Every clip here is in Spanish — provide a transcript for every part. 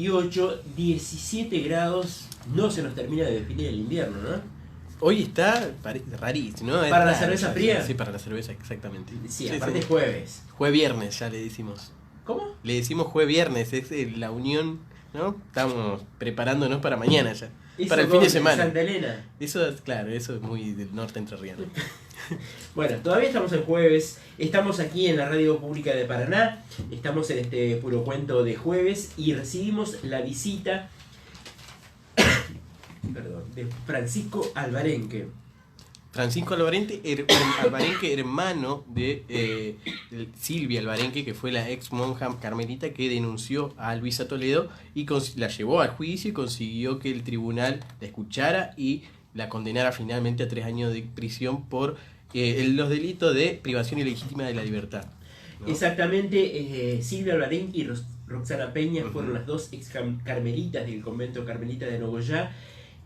28, 17 grados, no se nos termina de definir el invierno, ¿no? Hoy está rarísimo, ¿no? ¿Para la cerveza fría? Sí, para la cerveza, exactamente. Sí, aparte es jueves. Jueves-viernes ya le decimos. ¿Cómo? Le decimos jueves-viernes, es la unión, ¿no? Estamos preparándonos para mañana ya. Eso para el fin de semana. Santa Elena. Eso es, claro, eso es muy del norte entrerriano. Bueno, todavía estamos en jueves, estamos aquí en la Radio Pública de Paraná, estamos en este puro cuento de jueves y recibimos la visita de Francisco Alvarenque. Francisco Alvarenque, Alvarenque, hermano de Silvia Alvarenque, que fue la ex monja carmelita que denunció a Luisa Toledo y la llevó al juicio y consiguió que el tribunal la escuchara y la condenara finalmente a 3 años de prisión por los delitos de privación ilegítima de la libertad, ¿no? Exactamente, Silvia Alvarenque y Roxana Peña fueron las dos ex carmelitas del convento carmelita de Nogoyá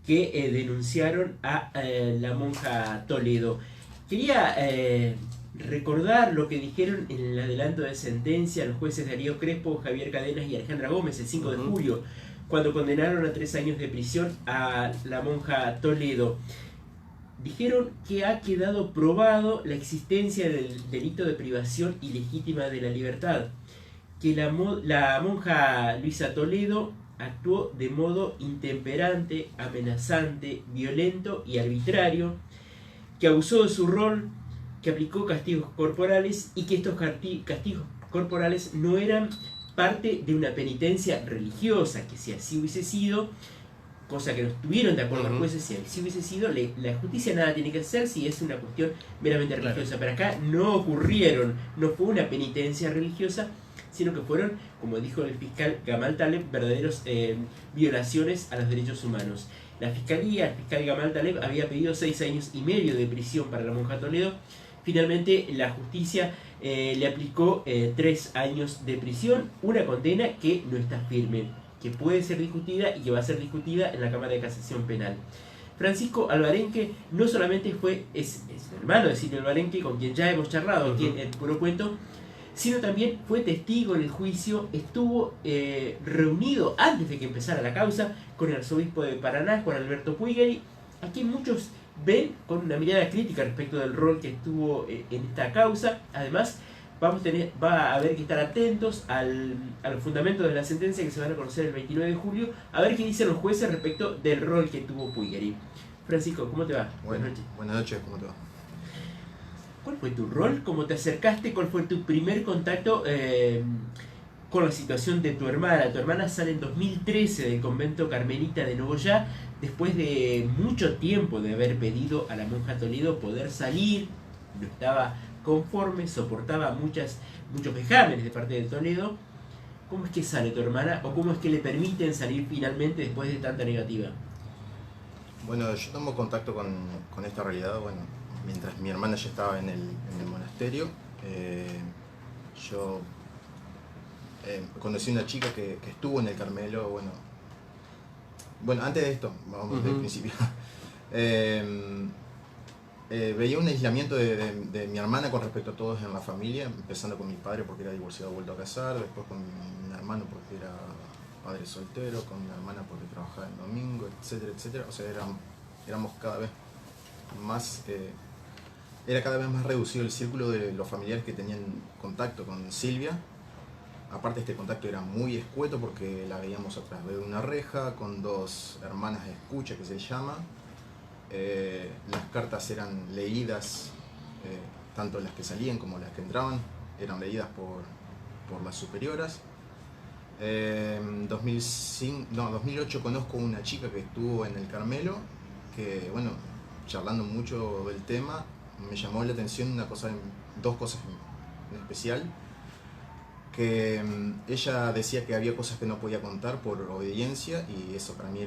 que denunciaron a la monja Toledo. Quería recordar lo que dijeron en el adelanto de sentencia los jueces Darío Crespo, Javier Cadenas y Alejandra Gómez el 5 de julio, cuando condenaron a 3 años de prisión a la monja Toledo. Dijeron que ha quedado probado la existencia del delito de privación ilegítima de la libertad, que la monja Luisa Toledo actuó de modo intemperante, amenazante, violento y arbitrario, que abusó de su rol, que aplicó castigos corporales y que estos castigos corporales no eran parte de una penitencia religiosa, que si así hubiese sido, cosa que no estuvieron de acuerdo los jueces, si así hubiese sido, la justicia nada tiene que hacer si es una cuestión meramente religiosa. Pero acá no ocurrieron, no fue una penitencia religiosa, sino que fueron, como dijo el fiscal Gamal Taleb, verdaderos violaciones a los derechos humanos. La fiscalía, el fiscal Gamal Taleb, había pedido 6 años y medio de prisión para la monja Toledo. Finalmente la justicia le aplicó 3 años de prisión, una condena que no está firme, que puede ser discutida y que va a ser discutida en la Cámara de Casación Penal. Francisco Alvarenque no solamente es hermano de Silvia Alvarenque, con quien ya hemos charlado aquí en el Puro Cuento, sino también fue testigo en el juicio, estuvo reunido antes de que empezara la causa con el arzobispo de Paraná, Juan Alberto Puigari, a quien muchos ven con una mirada crítica respecto del rol que estuvo en esta causa. Además, va a haber que estar atentos a los fundamentos de la sentencia que se van a conocer el 29 de julio, a ver qué dicen los jueces respecto del rol que tuvo Puigari. Francisco, ¿cómo te va? Buenas noches, ¿cómo te va? ¿Cuál fue tu rol? ¿Cómo te acercaste? ¿Cuál fue tu primer contacto con la situación de tu hermana? Tu hermana sale en 2013 del convento carmelita de Nogoyá, después de mucho tiempo de haber pedido a la monja Toledo poder salir, no estaba conforme, soportaba muchos vejámenes de parte de Toledo. ¿Cómo es que sale tu hermana o cómo es que le permiten salir finalmente después de tanta negativa? Bueno, yo tomo contacto con esta realidad, bueno, mientras mi hermana ya estaba en el monasterio. Yo conocí una chica que estuvo en el Carmelo, bueno, antes de esto, vamos del principio. Veía un aislamiento de mi hermana con respecto a todos en la familia, empezando con mi padre porque era divorciado, vuelto a casar, después con mi hermano porque era padre soltero, con mi hermana porque trabajaba el domingo, etcétera, etcétera. O sea, éramos cada vez más... era cada vez más reducido el círculo de los familiares que tenían contacto con Silvia. Aparte, este contacto era muy escueto porque la veíamos a través de una reja con 2 hermanas de escucha, que se llama. Las cartas eran leídas, tanto las que salían como las que entraban, eran leídas por las superioras. En 2008 conozco una chica que estuvo en el Carmelo, que, bueno, charlando mucho del tema, me llamó la atención dos cosas en especial, que ella decía que había cosas que no podía contar por obediencia, y eso para mí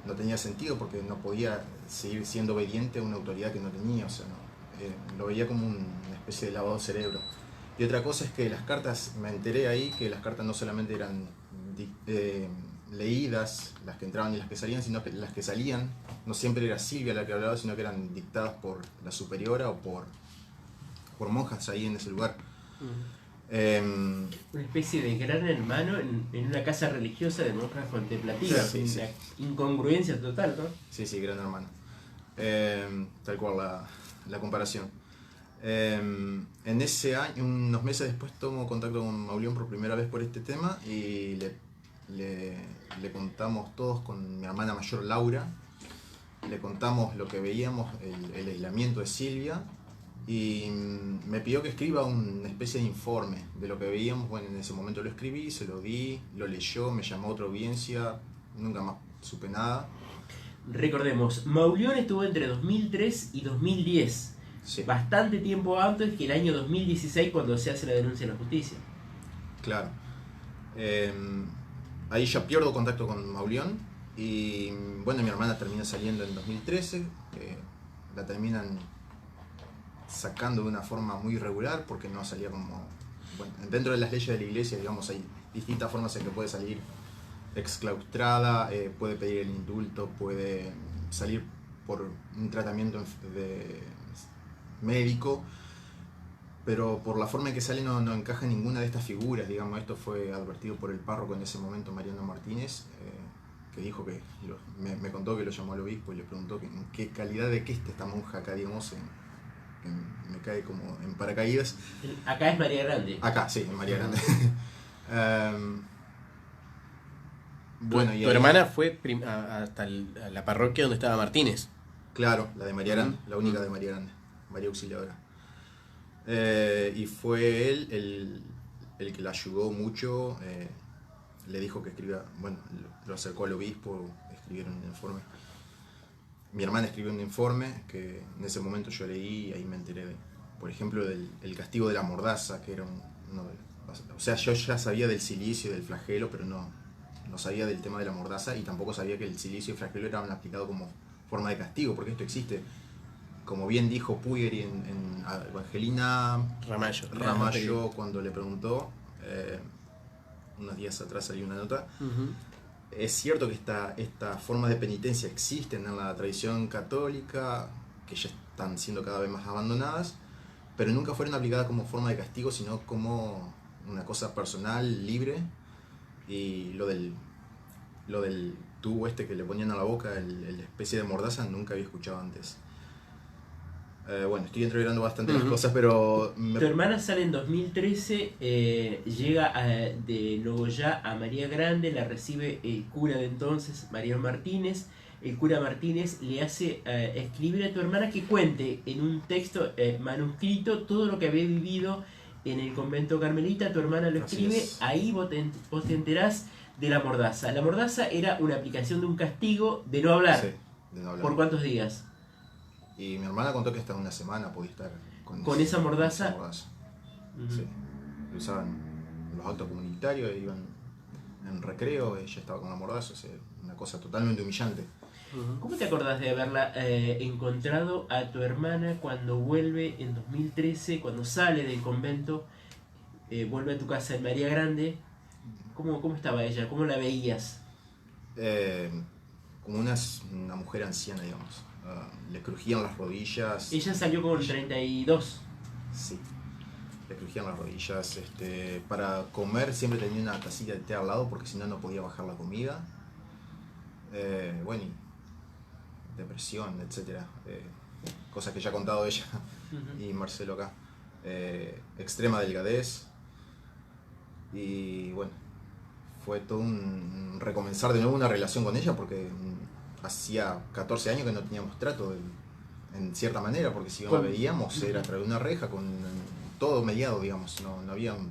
no tenía sentido porque no podía seguir siendo obediente a una autoridad que no tenía, o sea, lo veía como una especie de lavado de cerebro. Y otra cosa es que las cartas, me enteré ahí que las cartas no solamente eran leídas, las que entraban y las que salían, sino que las que salían no siempre era Silvia la que hablaba, sino que eran dictadas por la superiora o por monjas ahí en ese lugar. Una especie de gran hermano en una casa religiosa de monjas contemplativas. Sí, sí. Una incongruencia total, ¿no? Sí, sí, gran hermano. Tal cual la comparación. En ese año, unos meses después, tomo contacto con Mauleón por primera vez por este tema y le contamos todos con mi hermana mayor Laura. Le contamos lo que veíamos, el aislamiento de Silvia, y me pidió que escriba una especie de informe de lo que veíamos. Bueno, en ese momento lo escribí, se lo di, lo leyó, me llamó a otra audiencia, nunca más supe nada. Recordemos, Mauleón estuvo entre 2003 y 2010, Sí, bastante tiempo antes que el año 2016 cuando se hace la denuncia en la justicia. claro. Ahí ya pierdo contacto con Mauleón y bueno, mi hermana termina saliendo en 2013, la terminan sacando de una forma muy irregular porque no salía como... Bueno, dentro de las leyes de la iglesia, digamos, hay distintas formas en que puede salir exclaustrada, puede pedir el indulto, puede salir por un tratamiento médico, pero por la forma en que sale no encaja en ninguna de estas figuras. Digamos, esto fue advertido por el párroco en ese momento, Mariano Martínez, que dijo que me contó que lo llamó al obispo y le preguntó que en qué calidad de qué está esta monja acá, digamos, que me cae como en paracaídas. Acá es María Grande. Acá, sí, en María Grande. Bueno, y Tu ahí, hermana fue hasta a la parroquia donde estaba Martínez. claro, la de María Grande, la única de María Grande, María Auxiliadora. Y fue él el que la ayudó mucho, le dijo que escriba, bueno, lo acercó al obispo, escribieron un informe. Mi hermana escribió un informe que en ese momento yo leí y ahí me enteré, por ejemplo, del castigo de la mordaza, que era o sea, yo ya sabía del silicio y del flagelo, pero no sabía del tema de la mordaza y tampoco sabía que el silicio y el flagelo eran aplicados como forma de castigo, porque esto existe. Como bien dijo Puigeri en Evangelina Ramallo cuando le preguntó, unos días atrás salió una nota. Es cierto que estas formas de penitencia existen en la tradición católica, que ya están siendo cada vez más abandonadas, pero nunca fueron aplicadas como forma de castigo, sino como una cosa personal, libre. Y lo del tubo este que le ponían a la boca, el especie de mordaza, nunca había escuchado antes. Bueno, estoy entreverando bastante las cosas, pero... Tu hermana sale en 2013, llega de Nogoyá a María Grande, la recibe el cura de entonces, Mariano Martínez. El cura Martínez le hace escribir a tu hermana que cuente en un texto manuscrito todo lo que había vivido en el convento carmelita. Tu hermana lo escribe, ahí vos te enterás de la mordaza. La mordaza era una aplicación de un castigo de no hablar. Sí, de no hablar. ¿Por cuántos días? Y mi hermana contó que hasta una semana podía estar con esa mordaza. Sí. Lo usaban en los actos comunitarios, iban en recreo, ella estaba con la mordaza, o sea, una cosa totalmente humillante. ¿Cómo te acordás de haberla encontrado a tu hermana cuando vuelve en 2013, cuando sale del convento, vuelve a tu casa en María Grande? ¿Cómo estaba ella? ¿Cómo la veías? Como una mujer anciana, digamos. Le crujían las rodillas. Ella salió con 32. Sí, le crujían las rodillas. Para comer siempre tenía una tacita de té al lado porque si no, no podía bajar la comida. Bueno, y depresión, etcétera. Cosas que ya ha contado ella y Marcelo acá. Extrema delgadez. Y bueno, fue todo un recomenzar de nuevo una relación con ella porque hacía 14 años que no teníamos trato en cierta manera, porque si no la veíamos era a través de una reja, con todo mediado, digamos, no había un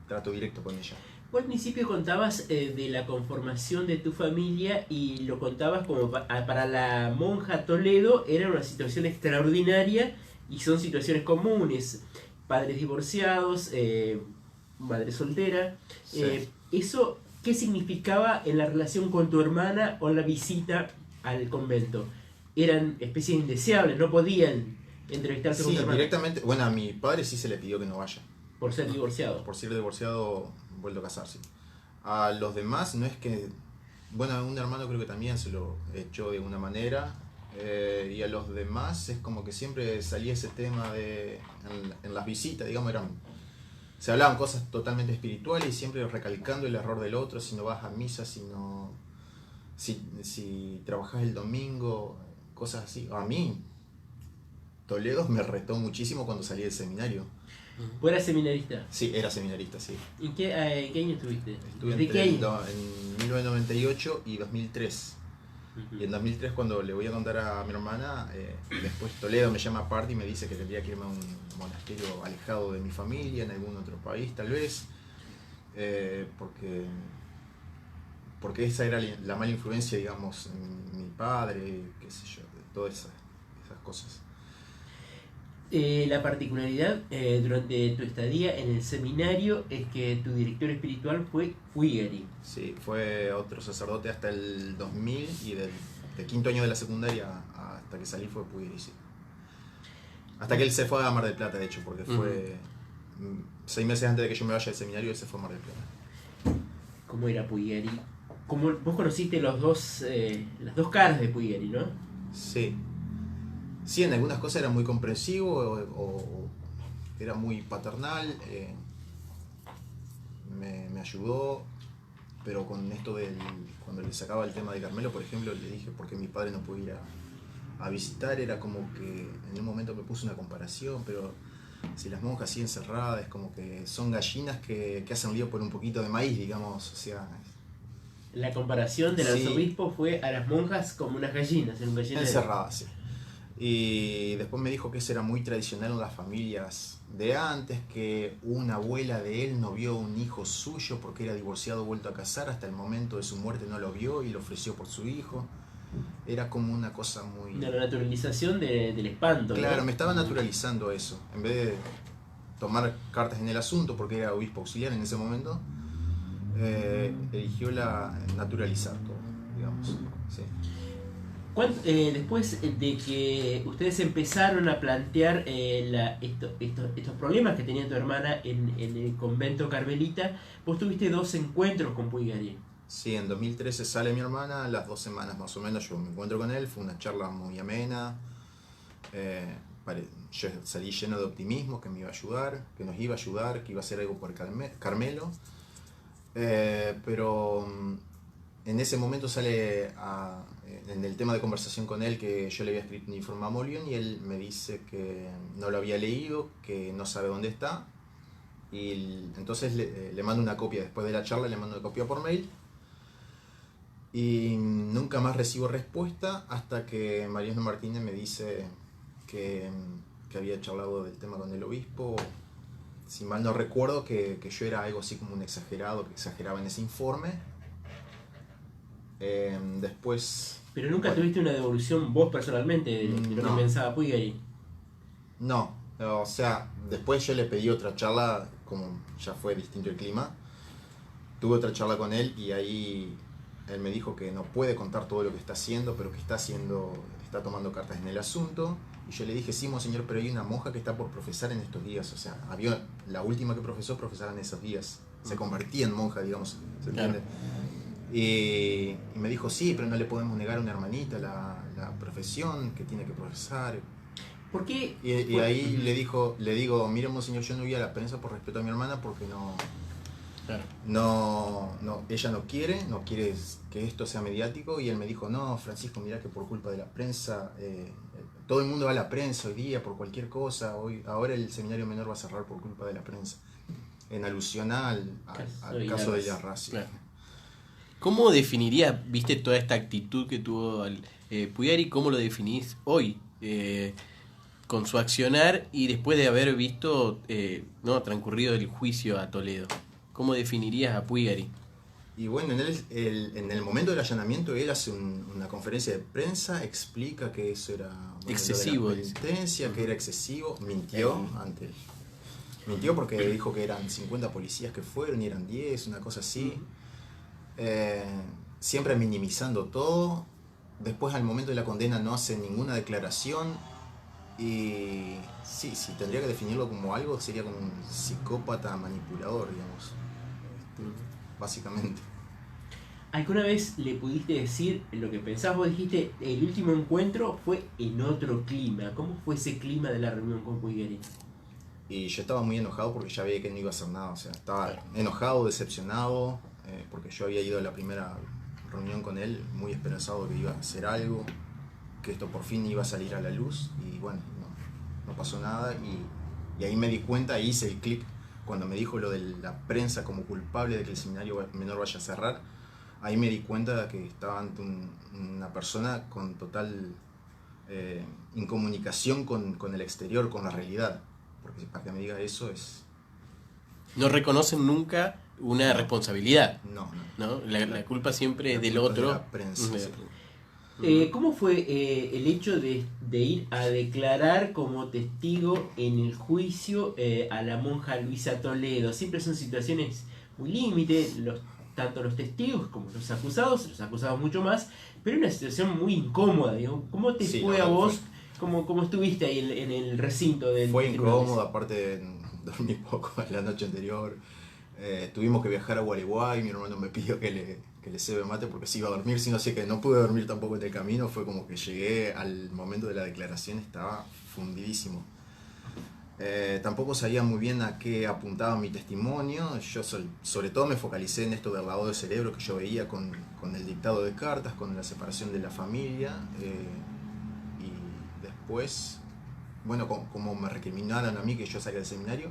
trato directo con ella. Vos al principio contabas de la conformación de tu familia y lo contabas como para la monja Toledo era una situación extraordinaria y son situaciones comunes, padres divorciados, madre soltera. Sí. ¿Eso qué significaba en la relación con tu hermana o la visita al convento? Eran especies indeseables, no podían entrevistarse con tu hermana. Directamente, bueno, a mi padre sí se le pidió que no vaya. Por ser divorciado. Por ser divorciado, vuelto a casarse. A los demás no es que, bueno, a un hermano creo que también se lo echó de una manera, y a los demás es como que siempre salía ese tema en las visitas, digamos, eran Se hablaban cosas totalmente espirituales y siempre recalcando el error del otro, si no vas a misa, si trabajas el domingo, cosas así. A mí, Toledo me retó muchísimo cuando salí del seminario. ¿Vos eras seminarista? Sí, era seminarista, sí. ¿En qué año estuviste? Estuve ¿De qué año? en 1998 y 2003. Y en 2003, cuando le voy a contar a mi hermana, después Toledo me llama aparte y me dice que tendría que irme a un monasterio alejado de mi familia, en algún otro país tal vez, porque esa era la mala influencia, digamos, en mi padre, qué sé yo, de todas esas cosas. La particularidad durante tu estadía en el seminario es que tu director espiritual fue Puigari. Sí, fue otro sacerdote hasta el 2000 y del quinto año de la secundaria hasta que salí fue Puigari, sí. Hasta que él se fue a Mar del Plata, de hecho, porque fue 6 meses antes de que yo me vaya del seminario, él se fue a Mar del Plata. ¿Cómo era Puigari? Vos conociste las dos caras de Puigari, ¿no? Sí. Sí, en algunas cosas era muy comprensivo o era muy paternal, me ayudó, pero con esto cuando le sacaba el tema de Carmelo, por ejemplo, le dije porque mi padre no pudo ir a visitar, era como que en un momento me puso una comparación, pero si las monjas así encerradas, es como que son gallinas que hacen lío por un poquito de maíz, digamos, o sea... La comparación del Sí. arzobispo fue a las monjas como unas gallinas, en un gallinero. Encerradas, sí. Y después me dijo que eso era muy tradicional en las familias de antes, que una abuela de él no vio un hijo suyo porque era divorciado, vuelto a casar, hasta el momento de su muerte no lo vio y lo ofreció por su hijo. Era como una cosa muy... La naturalización del espanto, Claro, ¿no? me estaba naturalizando eso. En vez de tomar cartas en el asunto, porque era obispo auxiliar en ese momento, eligió naturalizar todo, digamos. Sí. Después de que ustedes empezaron a plantear estos problemas que tenía tu hermana en el convento carmelita, vos tuviste 2 encuentros con Puigari. Sí, en 2013 sale mi hermana, a las 2 semanas más o menos yo me encuentro con él, fue una charla muy amena, yo salí lleno de optimismo, que me iba a ayudar, que nos iba a ayudar, que iba a hacer algo por Carmelo, pero en ese momento sale en el tema de conversación con él que yo le había escrito un informe a Molion y él me dice que no lo había leído, que no sabe dónde está, y entonces le mando una copia, después de la charla le mando una copia por mail. Y nunca más recibo respuesta hasta que Mariano Martínez me dice que había charlado del tema con el obispo. Si mal no recuerdo, que yo era algo así como un exagerado, que exageraba en ese informe. Después... Pero nunca tuviste una devolución vos personalmente de lo No. que pensaba Puigari. No, o sea, después yo le pedí otra charla, como ya fue distinto el clima. Tuve otra charla con él y ahí... Él me dijo que no puede contar todo lo que está haciendo, pero que está tomando cartas en el asunto. Y yo le dije, sí, monseñor, pero hay una monja que está por profesar en estos días. O sea, la última que profesaba en esos días. Se convertía en monja, digamos, ¿se entiende? Claro. Y me dijo, sí, pero no le podemos negar a una hermanita la profesión que tiene que profesar. ¿Por qué? Y ahí le digo, mire, monseñor, yo no voy a la prensa por respeto a mi hermana porque no... Claro. Ella no quiere que esto sea mediático, y él me dijo, no, Francisco, mira que por culpa de la prensa, todo el mundo va a la prensa hoy día por cualquier cosa, ahora el seminario menor va a cerrar por culpa de la prensa, en alusión al caso de Yarrazi. Claro. ¿Cómo definirías, viste, toda esta actitud que tuvo Puigari, cómo lo definís hoy? Con su accionar y después de haber visto transcurrido el juicio a Toledo. ¿Cómo definirías a Puigari? Y bueno, en el momento del allanamiento él hace una conferencia de prensa, explica que eso era excesivo, penitencia, que era excesivo, mintió porque dijo que eran 50 policías que fueron y eran 10, una cosa así, siempre minimizando todo. Después al momento de la condena no hace ninguna declaración y sí, si tendría que definirlo como algo, sería como un psicópata manipulador, digamos. Básicamente. ¿Alguna vez le pudiste decir lo que pensabas? Vos dijiste, el último encuentro fue en otro clima. ¿Cómo fue ese clima de la reunión con Puigari? Y yo estaba muy enojado porque ya veía que no iba a hacer nada. O sea, estaba enojado, decepcionado, porque yo había ido a la primera reunión con él muy esperanzado de que iba a hacer algo, que esto por fin iba a salir a la luz. Y bueno, no pasó nada. Y ahí me di cuenta, hice el clic cuando me dijo lo de la prensa como culpable de que el seminario menor vaya a cerrar. Ahí me di cuenta de que estaba ante una persona con total incomunicación con el exterior, con la realidad. Porque para que me diga eso es... No reconocen nunca una responsabilidad. No. La culpa siempre es del culpa otro. de la prensa, sí. ¿Cómo fue el hecho de ir a declarar como testigo en el juicio a la monja Luisa Toledo? Siempre son situaciones muy límite, tanto los testigos como los acusados mucho más, pero una situación muy incómoda, digamos. ¿Cómo te fue a vos? ¿Cómo estuviste ahí en el recinto del Fue tribunal? incómodo, aparte dormí poco la noche anterior. Tuvimos que viajar a Gualeguay, mi hermano me pidió que le cebe mate porque se iba a dormir, sino así que no pude dormir tampoco en el camino. Fue como que llegué al momento de la declaración, estaba fundidísimo. Tampoco sabía muy bien a qué apuntaba mi testimonio. Yo sobre todo me focalicé en esto del lavado de cerebro que yo veía con el dictado de cartas, con la separación de la familia. Y después, bueno, como me recriminaron a mí que yo salí del seminario,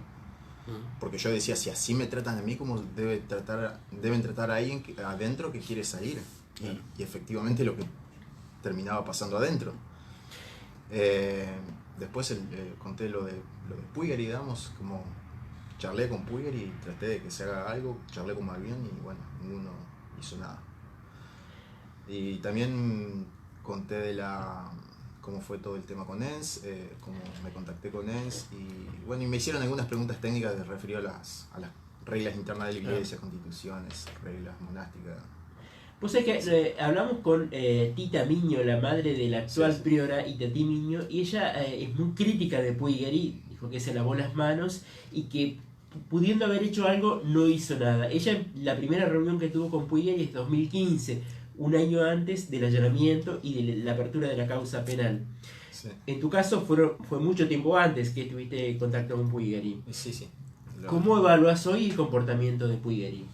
porque yo decía, si así me tratan a mí, como deben tratar a alguien adentro que quiere salir. Y efectivamente lo que terminaba pasando adentro. Después conté lo de Puigari, digamos, como charlé con Puigari y traté de que se haga algo, charlé con Malvión y bueno, ninguno hizo nada. Y también conté de cómo fue todo el tema con ENS, cómo me contacté con ENS y bueno, y me hicieron algunas preguntas técnicas referidas a las reglas internas de la iglesia, constituciones, reglas monásticas. Vos sabés que hablamos con Tita Miño, la madre de la actual priora Itatí Miño, y ella es muy crítica de Puigari, dijo que se lavó las manos y que pudiendo haber hecho algo no hizo nada. Ella, la primera reunión que tuvo con Puigari es 2015, un año antes del allanamiento y de la apertura de la causa penal. Sí. En tu caso fue mucho tiempo antes que tuviste contacto con Puigari. Sí. ¿Cómo evaluás hoy el comportamiento de Puigari?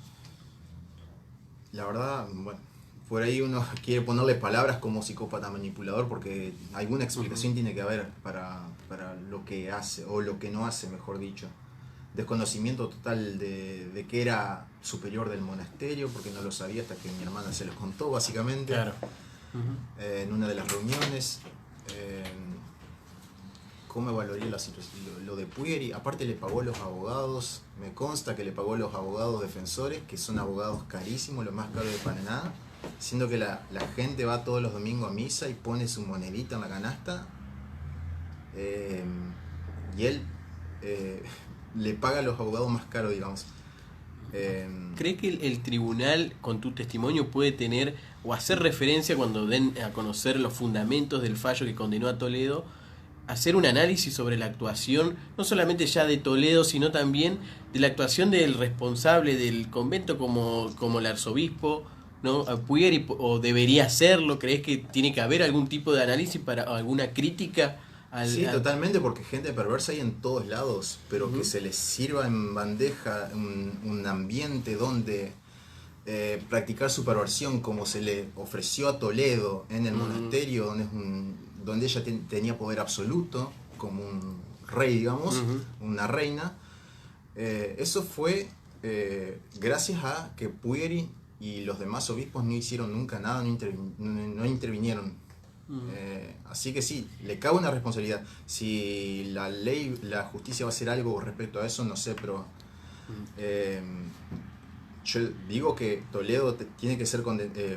La verdad, bueno, por ahí uno quiere ponerle palabras como psicópata manipulador porque alguna explicación tiene que haber para lo que hace, o lo que no hace, mejor dicho. Desconocimiento total de que era superior del monasterio, porque no lo sabía hasta que mi hermana se lo contó, básicamente. Claro. En una de las reuniones. ¿Cómo evaluaría la situación? Lo de Puigari, aparte le pagó los abogados, me consta que le pagó los abogados defensores, que son abogados carísimos, lo más caro de Paraná, siendo que la gente va todos los domingos a misa y pone su monedita en la canasta, y él le paga a los abogados más caros, digamos. ¿Cree que el tribunal con tu testimonio puede tener o hacer referencia cuando den a conocer los fundamentos del fallo que condenó a Toledo, hacer un análisis sobre la actuación, no solamente ya de Toledo, sino también de la actuación del responsable del convento como el arzobispo, ¿no? Puigari, o debería hacerlo? ¿Crees que tiene que haber algún tipo de análisis para alguna crítica? Sí, totalmente, porque gente perversa hay en todos lados, pero que se les sirva en bandeja un ambiente donde practicar su perversión como se le ofreció a Toledo en el monasterio, donde ella tenía poder absoluto, como un rey, digamos, una reina. Eso fue gracias a que Puigari y los demás obispos no hicieron nunca nada, no intervinieron. Así que sí, le cabe una responsabilidad. Si la ley, la justicia va a hacer algo respecto a eso, no sé, pero yo digo que Toledo tiene que ser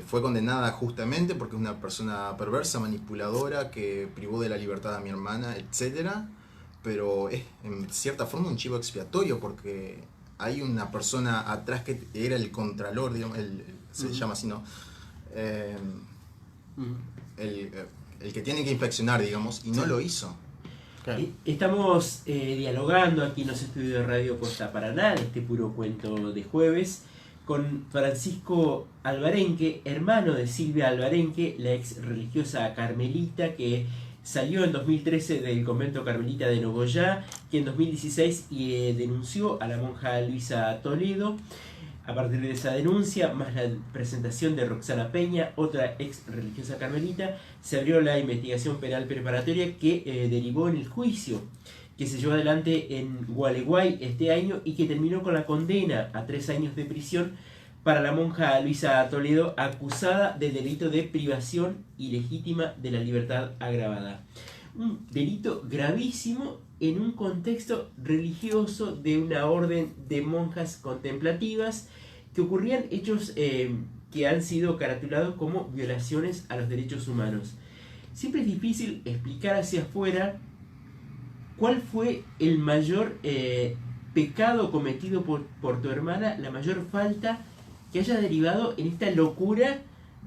fue condenada justamente porque es una persona perversa, manipuladora, que privó de la libertad a mi hermana, etcétera. Pero es en cierta forma un chivo expiatorio porque hay una persona atrás que era el contralor, digamos, se llama así, ¿no? El que tiene que inspeccionar, digamos, y no lo hizo. Claro. Estamos dialogando aquí en los estudios de Radio Costa Paraná, en este puro cuento de jueves, con Francisco Alvarenque, hermano de Silvia Alvarenque, la ex religiosa carmelita que salió en 2013 del convento carmelita de Nogoyá, que en 2016 denunció a la monja Luisa Toledo. A partir de esa denuncia, más la presentación de Roxana Peña, otra ex religiosa carmelita, se abrió la investigación penal preparatoria que derivó en el juicio que se llevó adelante en Gualeguay este año y que terminó con la condena a 3 años de prisión para la monja Luisa Toledo, acusada del delito de privación ilegítima de la libertad agravada. Un delito gravísimo en un contexto religioso de una orden de monjas contemplativas, que ocurrían hechos que han sido caratulados como violaciones a los derechos humanos. Siempre es difícil explicar hacia afuera cuál fue el mayor pecado cometido por tu hermana, la mayor falta que haya derivado en esta locura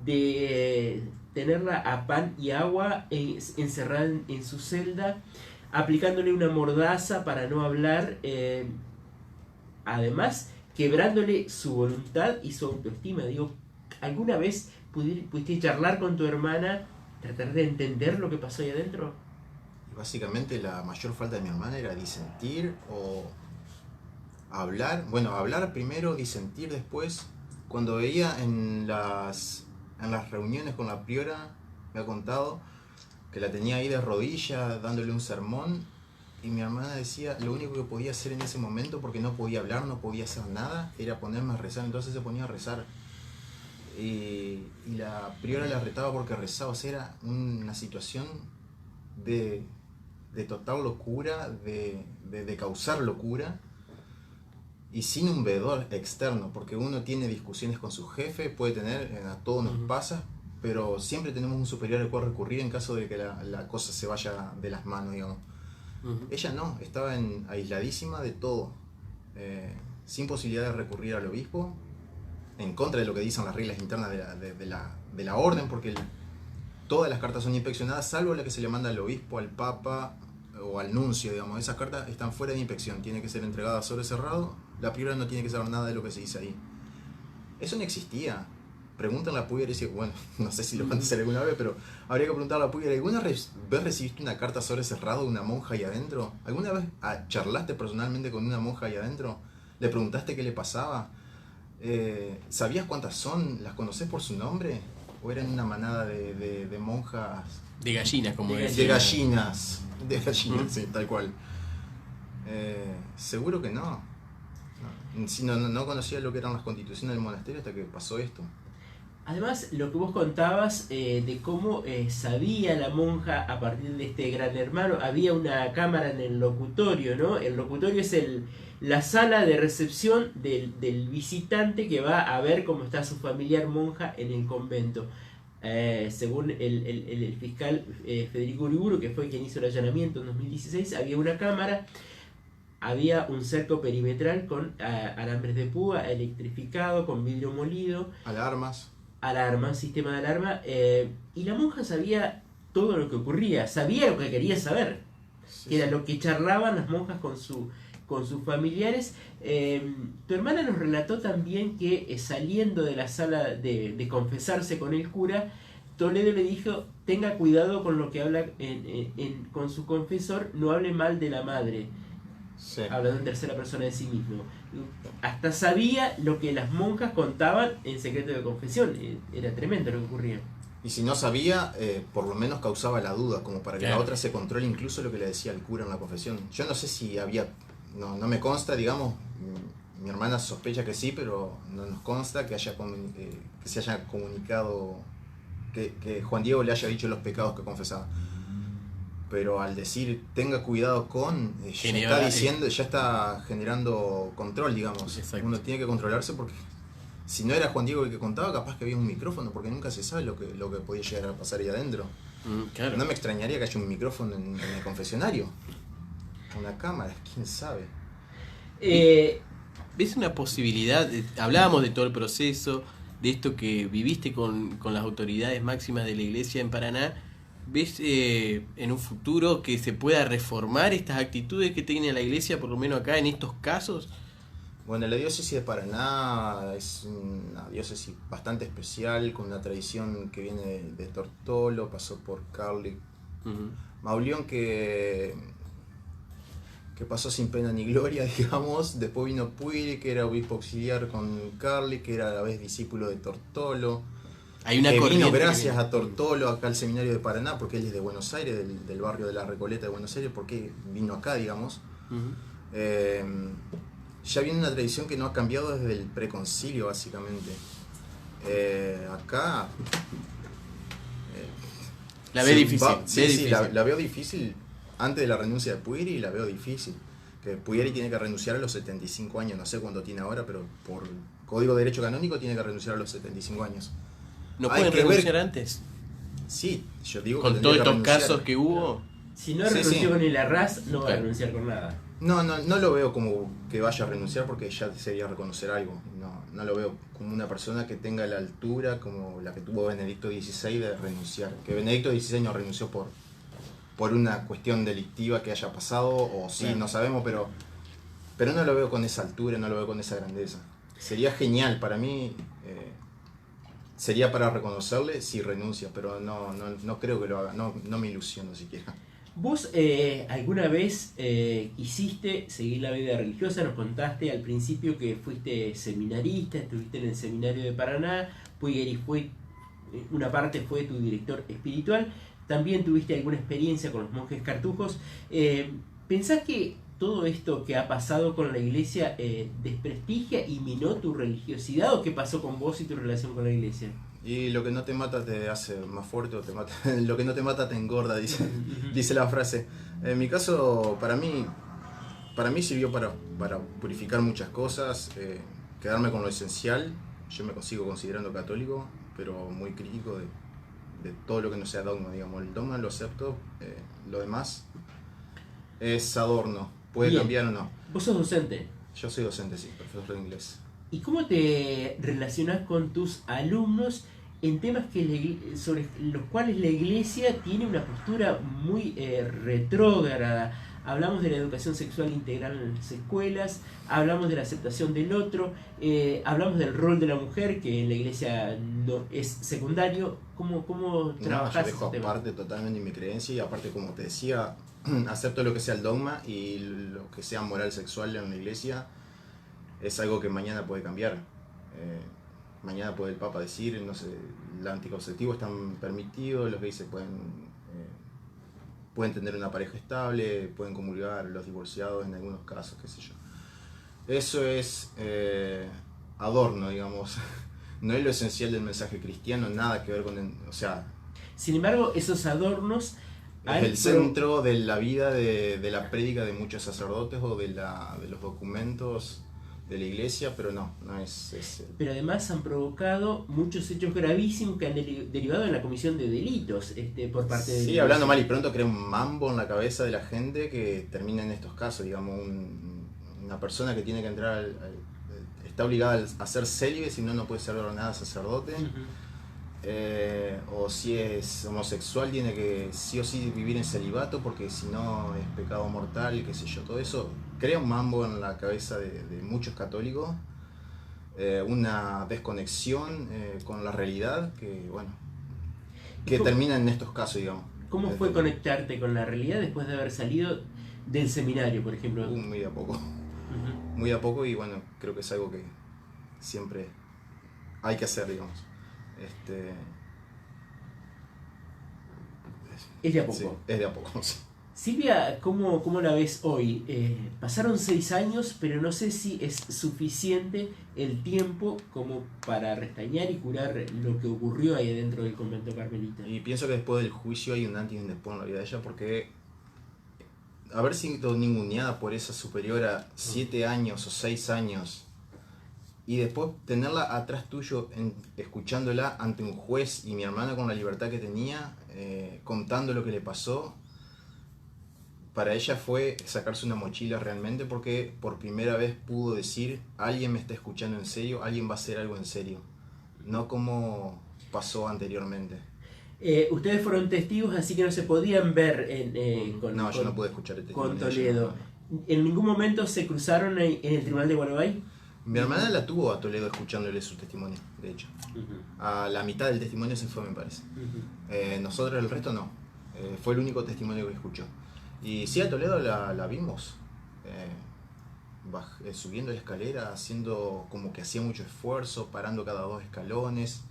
de tenerla a pan y agua encerrada en su celda, aplicándole una mordaza para no hablar, además quebrándole su voluntad y su autoestima. Digo, ¿alguna vez pudiste charlar con tu hermana, tratar de entender lo que pasó ahí adentro? Básicamente la mayor falta de mi hermana era disentir o hablar. Bueno, hablar primero, disentir después. Cuando veía en las reuniones con la priora, me ha contado que la tenía ahí de rodillas dándole un sermón, y mi hermana decía lo único que podía hacer en ese momento, porque no podía hablar, no podía hacer nada, era ponerme a rezar. Entonces se ponía a rezar y la priora la retaba porque rezaba. O sea, era una situación de total locura, de causar locura, y sin un veedor externo, porque uno tiene discusiones con su jefe, puede tener, a todos nos pasa, pero siempre tenemos un superior al cual recurrir en caso de que la cosa se vaya de las manos, digamos. Ella no, estaba aisladísima de todo, sin posibilidad de recurrir al obispo, en contra de lo que dicen las reglas internas de la orden, porque todas las cartas son inspeccionadas, salvo la que se le manda al obispo, al papa o al nuncio, digamos. Esas cartas están fuera de inspección, tiene que ser entregada sobre cerrado, la priora no tiene que saber nada de lo que se dice ahí. Eso no existía. Preguntan a la pudiera y dice, bueno, no sé si lo van a hacer alguna vez, pero habría que preguntar a la pudiera, ¿alguna vez recibiste una carta sobre cerrado de una monja ahí adentro? ¿Alguna vez charlaste personalmente con una monja ahí adentro? ¿Le preguntaste qué le pasaba? ¿Sabías cuántas son? ¿Las conocés por su nombre? ¿O eran una manada de monjas? De gallinas, como decía. De gallinas, sí, tal cual. Seguro que no. No conocía lo que eran las constituciones del monasterio hasta que pasó esto. Además, lo que vos contabas de cómo sabía la monja a partir de este gran hermano, había una cámara en el locutorio, ¿no? El locutorio es la sala de recepción del visitante que va a ver cómo está su familiar monja en el convento. Según el fiscal Federico Uriburu, que fue quien hizo el allanamiento en 2016, había una cámara, había un cerco perimetral con alambres de púa, electrificado, con vidrio molido, sistema de alarma, y la monja sabía todo lo que ocurría, sabía lo que quería saber, que era lo que charlaban las monjas con sus familiares. Tu hermana nos relató también que saliendo de la sala de confesarse con el cura, Toledo le dijo, tenga cuidado con lo que habla con su confesor, no hable mal de la madre. Sí. Hablando en tercera persona de sí mismo. Hasta sabía lo que las monjas contaban en secreto de confesión. Era tremendo lo que ocurría. Y si no sabía, por lo menos causaba la duda, como para que la otra se controle incluso lo que le decía el cura en la confesión. Yo no sé si había, no me consta, digamos, mi hermana sospecha que sí, pero no nos consta que se haya comunicado, que Juan Diego le haya dicho los pecados que confesaba. Pero al decir tenga cuidado con, ya está generando control, digamos. Exacto. Uno tiene que controlarse, porque si no era Juan Diego el que contaba, capaz que había un micrófono, porque nunca se sabe lo que podía llegar a pasar ahí adentro. Claro. No me extrañaría que haya un micrófono en el confesionario, una cámara, quién sabe. ¿Ves una posibilidad? Hablábamos de todo el proceso, de esto que viviste con las autoridades máximas de la iglesia en Paraná. ¿Ves en un futuro que se pueda reformar estas actitudes que tiene la iglesia, por lo menos acá en estos casos? Bueno, la diócesis de Paraná es una diócesis bastante especial, con una tradición que viene de Tortolo, pasó por Carli, Mauleón que pasó sin pena ni gloria, digamos. Después vino Puiri, que era obispo auxiliar con Carli, que era a la vez discípulo de Tortolo. Hay una que corriente vino que gracias viene. a Tortolo acá al seminario de Paraná, porque él es de Buenos Aires, del barrio de la Recoleta de Buenos Aires, porque vino acá, digamos. Ujú. Ya viene una tradición que no ha cambiado desde el preconcilio, básicamente. Acá... La ve difícil. Sí, ve sí, difícil. la veo difícil. Antes de la renuncia de Puiri, la veo difícil. Que Puiri tiene que renunciar a los 75 años, no sé cuánto tiene ahora, pero por Código de Derecho Canónico tiene que renunciar a los 75 años. ¿No Hay pueden que ver- renunciar antes? Sí, yo digo Con que todos tendría que estos renunciar. casos que hubo. Si no Sí, renunció sí. con el Arras, no va a Claro. renunciar con nada. No lo veo como que vaya a renunciar porque ya sería reconocer algo. No lo veo como una persona que tenga la altura como la que tuvo Benedicto XVI de renunciar. Que Benedicto XVI no renunció por una cuestión delictiva que haya pasado, o sí, Claro. no sabemos, pero no lo veo con esa altura, no lo veo con esa grandeza. Sería genial para mí, sería para reconocerle si renuncia, pero no creo que lo haga, no me ilusiono siquiera. ¿Vos alguna vez quisiste seguir la vida religiosa? Nos contaste al principio que fuiste seminarista, estuviste en el seminario de Paraná, Puigeri fue, una parte fue tu director espiritual, también tuviste alguna experiencia con los monjes cartujos. ¿Pensás que todo esto que ha pasado con la iglesia desprestigia y minó tu religiosidad, o qué pasó con vos y tu relación con la iglesia? Y lo que no te mata te hace más fuerte, o te mata, lo que no te mata te engorda, dice la frase. En mi caso, para mí sirvió para purificar muchas cosas, quedarme con lo esencial. Yo me sigo considerando católico, pero muy crítico de todo lo que no sea dogma, digamos. El dogma lo acepto, lo demás es adorno, puede Bien. cambiar o no. Vos sos docente. Yo soy docente, sí, profesor de inglés. ¿Y cómo te relacionás con tus alumnos en temas sobre los cuales la iglesia tiene una postura muy retrógrada? Hablamos de la educación sexual integral en las escuelas, hablamos de la aceptación del otro, hablamos del rol de la mujer, que en la iglesia no es secundario. ¿Cómo No, yo trabajás dejo esos temas? aparte totalmente mi creencia, y aparte, como te decía, acepto lo que sea el dogma, y lo que sea moral sexual en la iglesia es algo que mañana puede cambiar. Mañana puede el Papa decir, no sé, el anticonceptivo están permitidos, los gays pueden tener una pareja estable, pueden comulgar, los divorciados en algunos casos, qué sé yo. Eso es adorno, digamos. No es lo esencial del mensaje cristiano, nada que ver con o sea, Sin embargo, esos adornos es el centro de la vida de la prédica de muchos sacerdotes o de los documentos de la iglesia, pero no es pero además han provocado muchos hechos gravísimos que han derivado en la comisión de delitos por parte de... Sí, hablando mal y pronto, crea un mambo en la cabeza de la gente que termina en estos casos, digamos, una persona que tiene que entrar está obligada a ser célibe, si no puede ser ordenada sacerdote. O si es homosexual tiene que sí o sí vivir en celibato, porque si no es pecado mortal, qué sé yo. Todo eso crea un mambo en la cabeza de muchos católicos, una desconexión con la realidad que termina en estos casos, digamos. ¿Cómo fue conectarte con la realidad después de haber salido del seminario, por ejemplo? Muy de a poco. Ujú. Muy de a poco, y bueno, creo que es algo que siempre hay que hacer, digamos. Es de a poco. Sí, es de a poco, sí. Silvia, ¿cómo la ves hoy? Pasaron 6 años, pero no sé si es suficiente el tiempo como para restañar y curar lo que ocurrió ahí dentro del convento carmelita. Y pienso que después del juicio hay un antes y un después en la vida de ella, porque haber sido ninguneada por esa superior a 7 años o 6 años, y después tenerla atrás tuyo, escuchándola ante un juez, y mi hermana con la libertad que tenía, contando lo que le pasó, para ella fue sacarse una mochila realmente, porque por primera vez pudo decir: alguien me está escuchando en serio, alguien va a hacer algo en serio, no como pasó anteriormente. Ustedes fueron testigos, así que no se podían ver Yo no pude escuchar el testimonio con de ella, Toledo. no. ¿En ningún momento se cruzaron en el tribunal de Gualeguay? Mi hermana la tuvo a Toledo escuchándole su testimonio, de hecho. Uh-huh. A la mitad del testimonio se fue, me parece. Uh-huh. Nosotros el resto no. Fue el único testimonio que escuchó. Y sí, a Toledo la vimos. Subiendo la escalera, haciendo como que hacía mucho esfuerzo, parando cada 2 escalones,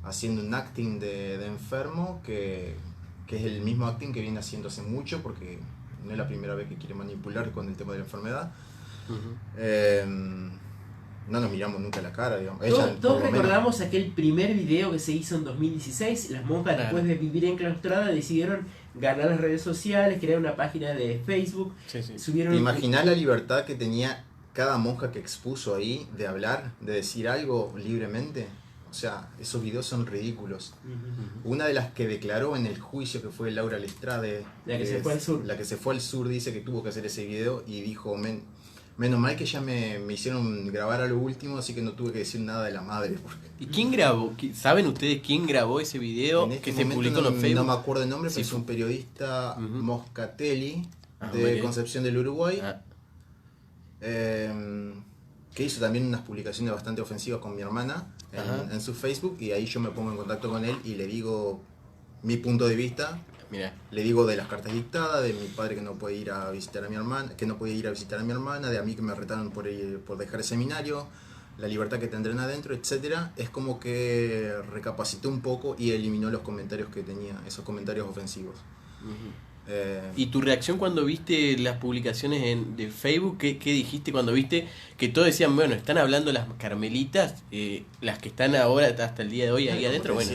haciendo un acting de enfermo que es el mismo acting que viene haciendo hace mucho, porque no es la primera vez que quiere manipular con el tema de la enfermedad. No nos miramos nunca a la cara, digamos. Todos recordamos aquel primer video que se hizo en 2016. Las monjas, después de vivir enclaustradas, decidieron ganar las redes sociales, crear una página de Facebook. Subieron. Imaginá la libertad que tenía cada monja que expuso ahí de hablar, de decir algo libremente. O sea, esos videos son ridículos. Una de las que declaró en el juicio, que fue Laura Lestrade, la que se fue al sur. La que se fue al sur, dice que tuvo que hacer ese video y dijo: menos mal que ya me hicieron grabar a lo último, así que no tuve que decir nada de la madre. ¿Y quién grabó? ¿Saben ustedes quién grabó ese video que se publicó en Facebook? No me acuerdo el nombre, pero es un periodista Moscatelli, de Concepción del Uruguay, que hizo también unas publicaciones bastante ofensivas con mi hermana en su Facebook, y ahí yo me pongo en contacto con él y le digo mi punto de vista. Mirá. Le digo de las cartas dictadas, de mi padre que no puede ir a visitar a mi hermana, de a mí que me retaron por dejar el seminario, la libertad que tendrán adentro, etcétera. Es como que recapacitó un poco y eliminó los comentarios que tenía, esos comentarios ofensivos. ¿Y tu reacción cuando viste las publicaciones de Facebook? ¿Qué dijiste cuando viste que todos decían, bueno, están hablando las carmelitas, las que están ahora hasta el día de hoy ahí adentro? Bueno,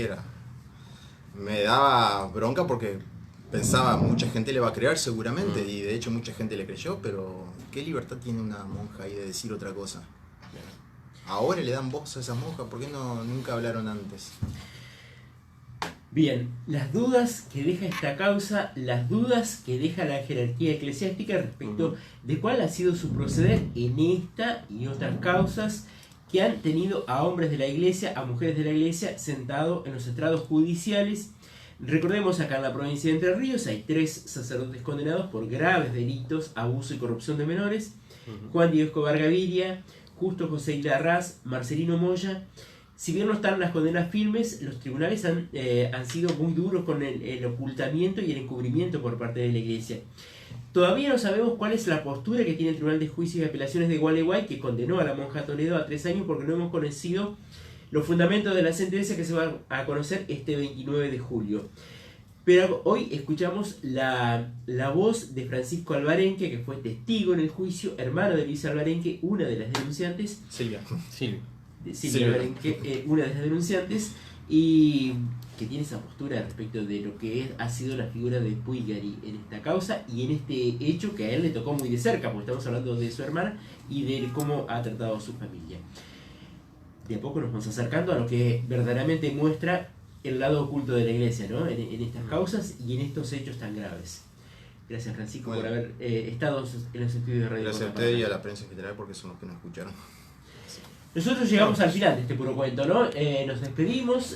me daba bronca porque pensaba, mucha gente le va a creer seguramente, y de hecho mucha gente le creyó, pero ¿qué libertad tiene una monja ahí de decir otra cosa? Ahora le dan voz a esas monjas, ¿por qué nunca hablaron antes? Bien, las dudas que deja esta causa, las dudas que deja la jerarquía eclesiástica respecto de cuál ha sido su proceder en esta y otras causas que han tenido a hombres de la iglesia, a mujeres de la iglesia, sentados en los estrados judiciales. Recordemos, acá en la provincia de Entre Ríos hay 3 sacerdotes condenados por graves delitos, abuso y corrupción de menores: Juan Diego Escobar Gaviria, Justo José Larraz, Marcelino Moya. Si bien no están las condenas firmes, los tribunales han sido muy duros con el ocultamiento y el encubrimiento por parte de la iglesia. Todavía no sabemos cuál es la postura que tiene el Tribunal de Juicios y Apelaciones de Gualeguay, que condenó a la monja Toledo a 3 años, porque no hemos conocido los fundamentos de la sentencia que se va a conocer este 29 de julio. Pero hoy escuchamos la voz de Francisco Albarenque, que fue testigo en el juicio, hermano de Luisa Albarenque, una de las denunciantes. Silvia Albarenque, una de las denunciantes, y que tiene esa postura respecto de lo que ha sido la figura de Puigari en esta causa y en este hecho que a él le tocó muy de cerca, porque estamos hablando de su hermana y de cómo ha tratado a su familia. De a poco nos vamos acercando a lo que verdaderamente muestra el lado oculto de la iglesia, ¿no? En estas causas y en estos hechos tan graves. Gracias, Francisco, por haber estado en los estudios de radio. Gracias a usted y a la prensa en general, porque son los que nos escucharon. Nosotros llegamos al final de este puro cuento, ¿no? Nos despedimos.